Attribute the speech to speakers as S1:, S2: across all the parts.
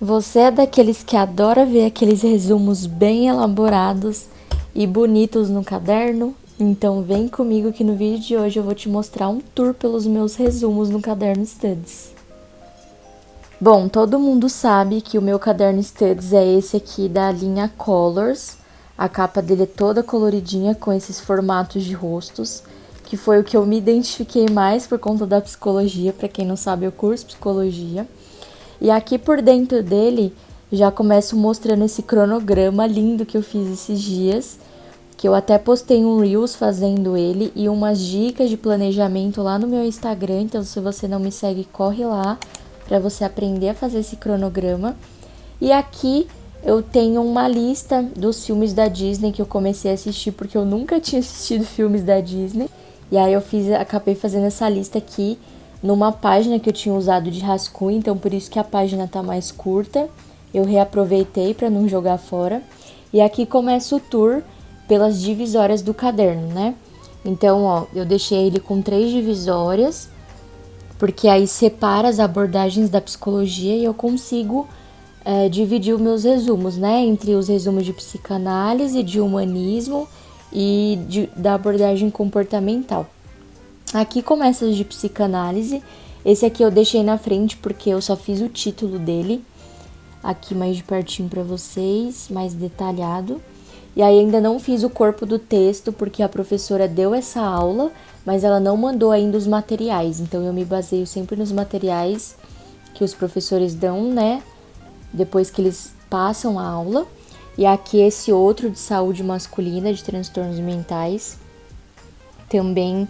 S1: Você é daqueles que adora ver aqueles resumos bem elaborados e bonitos no caderno? Então vem comigo que no vídeo de hoje eu vou te mostrar um tour pelos meus resumos no caderno Studies. Bom, todo mundo sabe que o meu caderno Studies é esse aqui da linha Colors. A capa dele é toda coloridinha com esses formatos de rostos, que foi o que eu me identifiquei mais por conta da psicologia. Para quem não sabe, eu curso psicologia. E aqui por dentro dele já começo mostrando esse cronograma lindo que eu fiz esses dias, que eu até postei um Reels fazendo ele e umas dicas de planejamento lá no meu Instagram. Então, se você não me segue, corre lá para você aprender a fazer esse cronograma. E aqui eu tenho uma lista dos filmes da Disney que eu comecei a assistir porque eu nunca tinha assistido filmes da Disney. E aí acabei fazendo essa lista aqui numa página que eu tinha usado de rascunho, então por isso que a página tá mais curta. Eu reaproveitei para não jogar fora. E aqui começa o tour pelas divisórias do caderno, né? Então, ó, eu deixei ele com 3 divisórias, porque aí separa as abordagens da psicologia e eu consigo dividir os meus resumos, né? Entre os resumos de psicanálise, de humanismo e da abordagem comportamental. Aqui começa os de psicanálise. Esse aqui eu deixei na frente porque eu só fiz o título dele. Aqui mais de pertinho para vocês, mais detalhado. E aí ainda não fiz o corpo do texto porque a professora deu essa aula, mas ela não mandou ainda os materiais. Então eu me baseio sempre nos materiais que os professores dão, né? Depois que eles passam a aula. E aqui esse outro de saúde masculina, de transtornos mentais. Também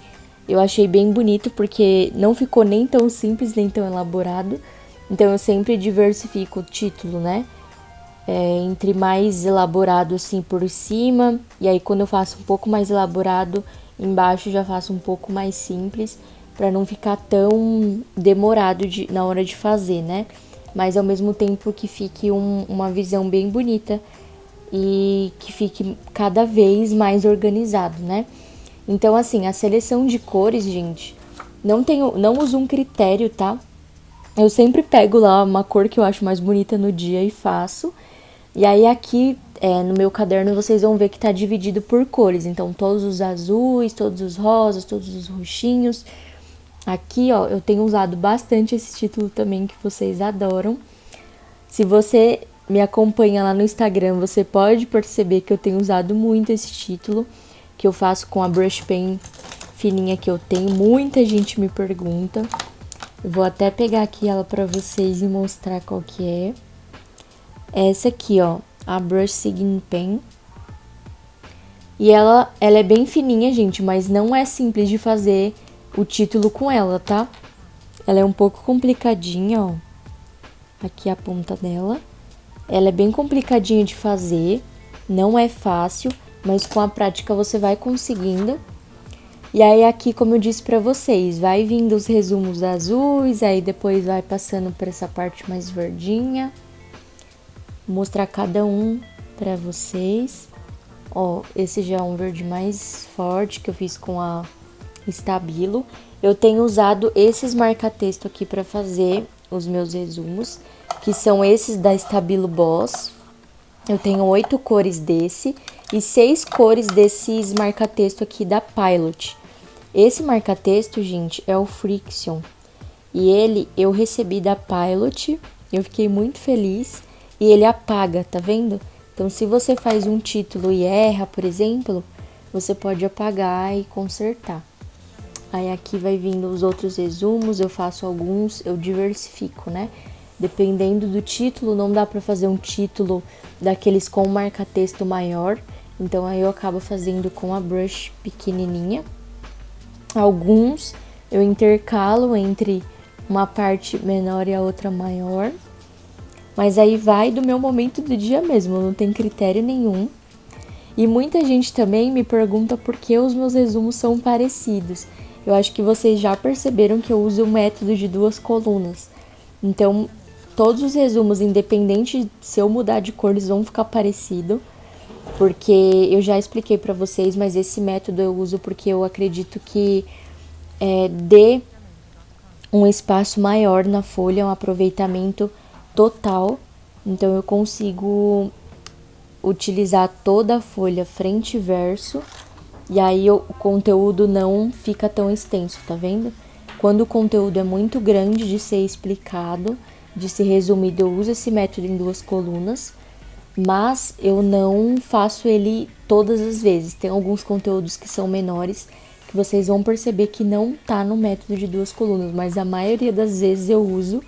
S1: eu achei bem bonito porque não ficou nem tão simples, nem tão elaborado. Então eu sempre diversifico o título, né? Entre mais elaborado assim por cima. E aí quando eu faço um pouco mais elaborado, embaixo já faço um pouco mais simples. Para não ficar tão demorado na hora de fazer, né? Mas ao mesmo tempo que fique uma visão bem bonita. E que fique cada vez mais organizado, né? Então, assim, a seleção de cores, gente, não uso um critério, tá? Eu sempre pego lá uma cor que eu acho mais bonita no dia e faço. E aí aqui, no meu caderno, vocês vão ver que tá dividido por cores. Então, todos os azuis, todos os rosas, todos os roxinhos. Aqui, ó, eu tenho usado bastante esse título também, que vocês adoram. Se você me acompanha lá no Instagram, você pode perceber que eu tenho usado muito esse título, que eu faço com a brush pen fininha que eu tenho. Muita gente me pergunta. Eu vou até pegar aqui ela pra vocês e mostrar qual que é. Essa aqui, ó, a Brush Sign Pen. E ela é bem fininha, gente, mas não é simples de fazer o título com ela, tá? Ela é um pouco complicadinha, ó. Aqui a ponta dela. Ela é bem complicadinha de fazer, não é fácil, mas com a prática você vai conseguindo. E aí aqui, como eu disse pra vocês, vai vindo os resumos azuis, aí depois vai passando por essa parte mais verdinha. Vou mostrar cada um pra vocês. Ó, esse já é um verde mais forte que eu fiz com a Stabilo. Eu tenho usado esses marca-texto aqui pra fazer os meus resumos, que são esses da Stabilo Boss. Eu tenho 8 cores desse e 6 cores desses marca-texto aqui da Pilot. Esse marca-texto, gente, é o Friction. E ele eu recebi da Pilot, eu fiquei muito feliz. E ele apaga, tá vendo? Então, se você faz um título e erra, por exemplo, você pode apagar e consertar. Aí aqui vai vindo os outros resumos, eu faço alguns, eu diversifico, né? Dependendo do título, não dá pra fazer um título daqueles com marca-texto maior. Então, aí eu acabo fazendo com a brush pequenininha. Alguns eu intercalo entre uma parte menor e a outra maior. Mas aí vai do meu momento do dia mesmo, não tem critério nenhum. E muita gente também me pergunta por que os meus resumos são parecidos. Eu acho que vocês já perceberam que eu uso o método de 2 colunas. Então, todos os resumos, independente se eu mudar de cor, eles vão ficar parecidos. Porque eu já expliquei pra vocês, mas esse método eu uso porque eu acredito que dê um espaço maior na folha, um aproveitamento total Então eu consigo utilizar toda a folha frente e verso, e aí o conteúdo não fica tão extenso, tá vendo? Quando o conteúdo é muito grande de ser explicado, de ser resumido, eu uso esse método em 2 colunas, mas eu não faço ele todas as vezes. Tem alguns conteúdos que são menores, que vocês vão perceber que não tá no método de 2 colunas, mas a maioria das vezes eu uso,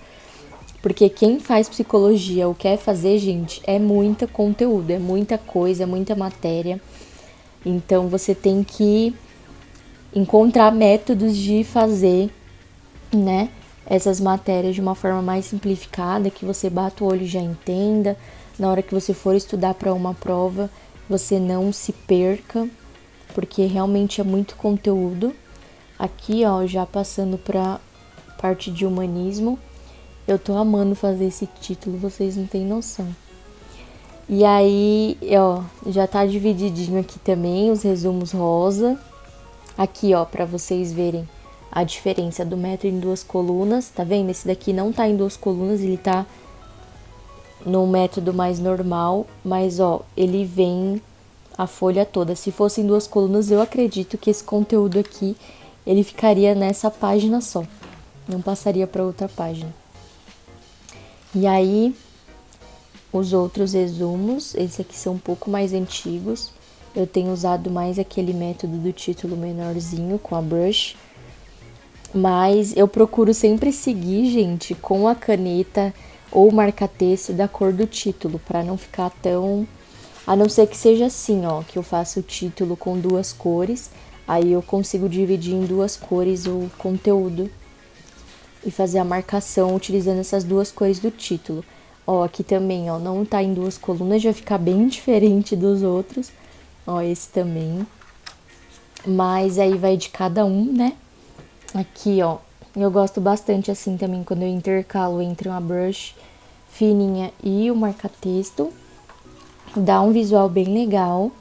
S1: porque quem faz psicologia ou quer fazer, gente, é muito conteúdo, é muita coisa, é muita matéria. Então você tem que encontrar métodos de fazer, né, essas matérias de uma forma mais simplificada, que você bata o olho e já entenda. Na hora que você for estudar para uma prova, você não se perca, porque realmente é muito conteúdo. Aqui, ó, já passando para parte de humanismo, eu tô amando fazer esse título, vocês não têm noção. E aí, ó, já tá divididinho aqui também os resumos rosa. Aqui, ó, para vocês verem a diferença do método em 2 colunas, tá vendo? Esse daqui não tá em 2 colunas, ele tá no método mais normal, mas ó, ele vem a folha toda. Se fosse em 2 colunas, eu acredito que esse conteúdo aqui, ele ficaria nessa página só, não passaria para outra página. E aí, os outros resumos, esses aqui são um pouco mais antigos. Eu tenho usado mais aquele método do título menorzinho com a brush. Mas eu procuro sempre seguir, gente, com a caneta ou marca-texto da cor do título, para não ficar tão... A não ser que seja assim, ó, que eu faço o título com 2 cores, aí eu consigo dividir em 2 cores o conteúdo e fazer a marcação utilizando essas 2 cores do título. Ó, aqui também, ó, não tá em 2 colunas, já fica bem diferente dos outros. Ó, esse também. Mas aí vai de cada um, né? Aqui, ó, eu gosto bastante assim também quando eu intercalo entre uma brush fininha e o marca-texto. Dá um visual bem legal.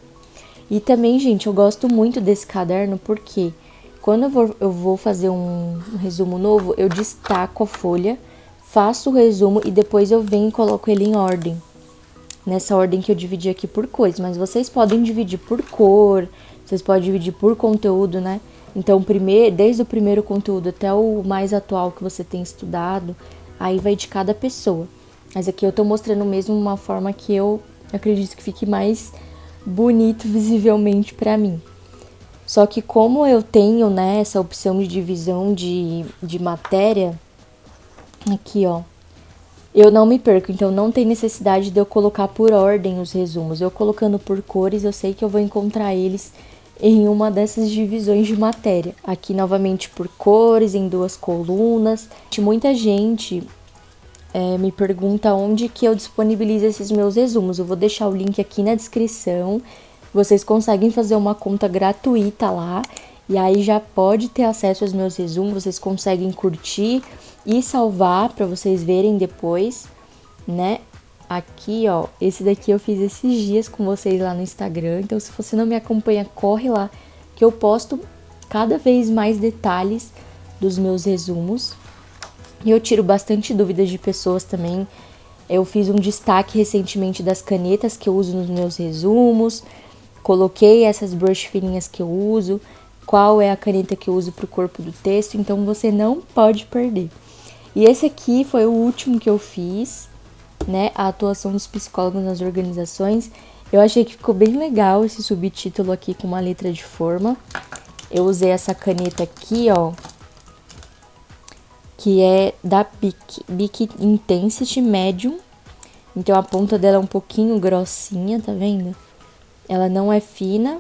S1: E também, gente, eu gosto muito desse caderno porque quando eu vou fazer um resumo novo, eu destaco a folha, faço o resumo e depois eu venho e coloco ele em ordem. Nessa ordem que eu dividi aqui por cores, mas vocês podem dividir por cor, vocês podem dividir por conteúdo, né? Então, desde o primeiro conteúdo até o mais atual que você tem estudado, aí vai de cada pessoa. Mas aqui eu tô mostrando mesmo uma forma que eu acredito que fique mais bonito visivelmente pra mim. Só que como eu tenho, né, essa opção de divisão de matéria, aqui, ó, eu não me perco, então não tem necessidade de eu colocar por ordem os resumos. Eu colocando por cores, eu sei que eu vou encontrar eles em uma dessas divisões de matéria. Aqui novamente por cores, em 2 colunas. Muita gente me pergunta onde que eu disponibilizo esses meus resumos. Eu vou deixar o link aqui na descrição. Vocês conseguem fazer uma conta gratuita lá. E aí já pode ter acesso aos meus resumos. Vocês conseguem curtir e salvar para vocês verem depois, né? Aqui, ó, esse daqui eu fiz esses dias com vocês lá no Instagram. Então, se você não me acompanha, corre lá, que eu posto cada vez mais detalhes dos meus resumos. E eu tiro bastante dúvidas de pessoas também. Eu fiz um destaque recentemente das canetas que eu uso nos meus resumos. Coloquei essas brush fininhas que eu uso. Qual é a caneta que eu uso para o corpo do texto. Então, você não pode perder. E esse aqui foi o último que eu fiz, né, a atuação dos psicólogos nas organizações. Eu achei que ficou bem legal esse subtítulo aqui com uma letra de forma. Eu usei essa caneta aqui, ó, que é da Bic Intensity Medium. Então a ponta dela é um pouquinho grossinha, tá vendo? Ela não é fina,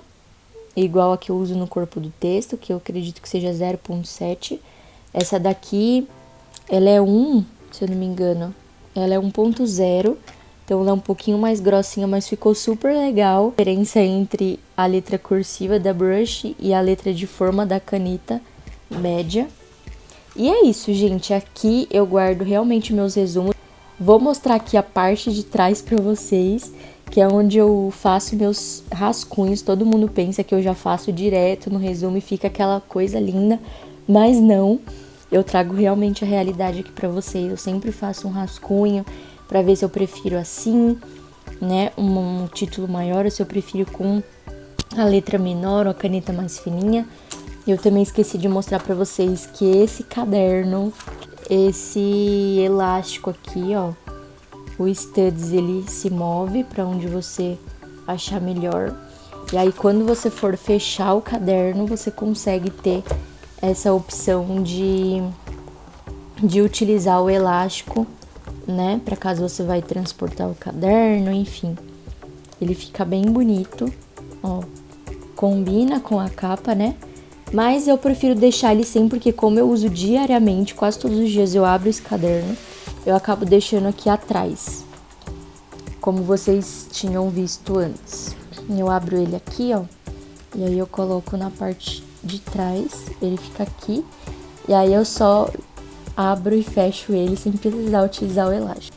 S1: igual a que eu uso no corpo do texto, que eu acredito que seja 0.7. Essa daqui, ela é 1, se eu não me engano. Ela é 1.0, então ela é um pouquinho mais grossinha, mas ficou super legal. A diferença entre a letra cursiva da brush e a letra de forma da caneta média. E é isso, gente. Aqui eu guardo realmente meus resumos. Vou mostrar aqui a parte de trás pra vocês, que é onde eu faço meus rascunhos. Todo mundo pensa que eu já faço direto no resumo e fica aquela coisa linda, mas não. Eu trago realmente a realidade aqui pra vocês. Eu sempre faço um rascunho para ver se eu prefiro assim, né, um título maior, ou se eu prefiro com a letra menor ou a caneta mais fininha. Eu também esqueci de mostrar para vocês que esse caderno, esse elástico aqui, ó, o studs, ele se move para onde você achar melhor. E aí quando você for fechar o caderno, você consegue ter essa opção de utilizar o elástico, né, para caso você vai transportar o caderno, enfim. Ele fica bem bonito, ó, combina com a capa, né? Mas eu prefiro deixar ele sem, porque como eu uso diariamente, quase todos os dias eu abro esse caderno, eu acabo deixando aqui atrás, como vocês tinham visto antes. Eu abro ele aqui, ó, e aí eu coloco na parte de trás, ele fica aqui, e aí eu só abro e fecho ele sem precisar utilizar o elástico.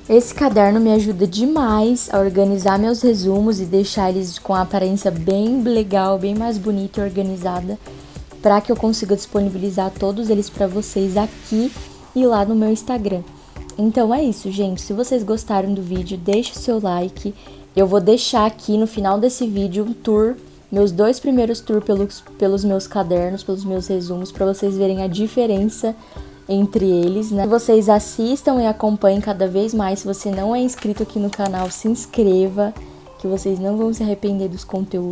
S1: Esse caderno me ajuda demais a organizar meus resumos e deixar eles com a aparência bem legal, bem mais bonita e organizada, para que eu consiga disponibilizar todos eles para vocês aqui e lá no meu Instagram. Então é isso, gente. Se vocês gostaram do vídeo, deixe o seu like. Eu vou deixar aqui no final desse vídeo um tour, meus 2 primeiros tours pelos meus cadernos, pelos meus resumos, para vocês verem a diferença entre eles, né? Vocês assistam e acompanhem cada vez mais. Se você não é inscrito aqui no canal, se inscreva, que vocês não vão se arrepender dos conteúdos.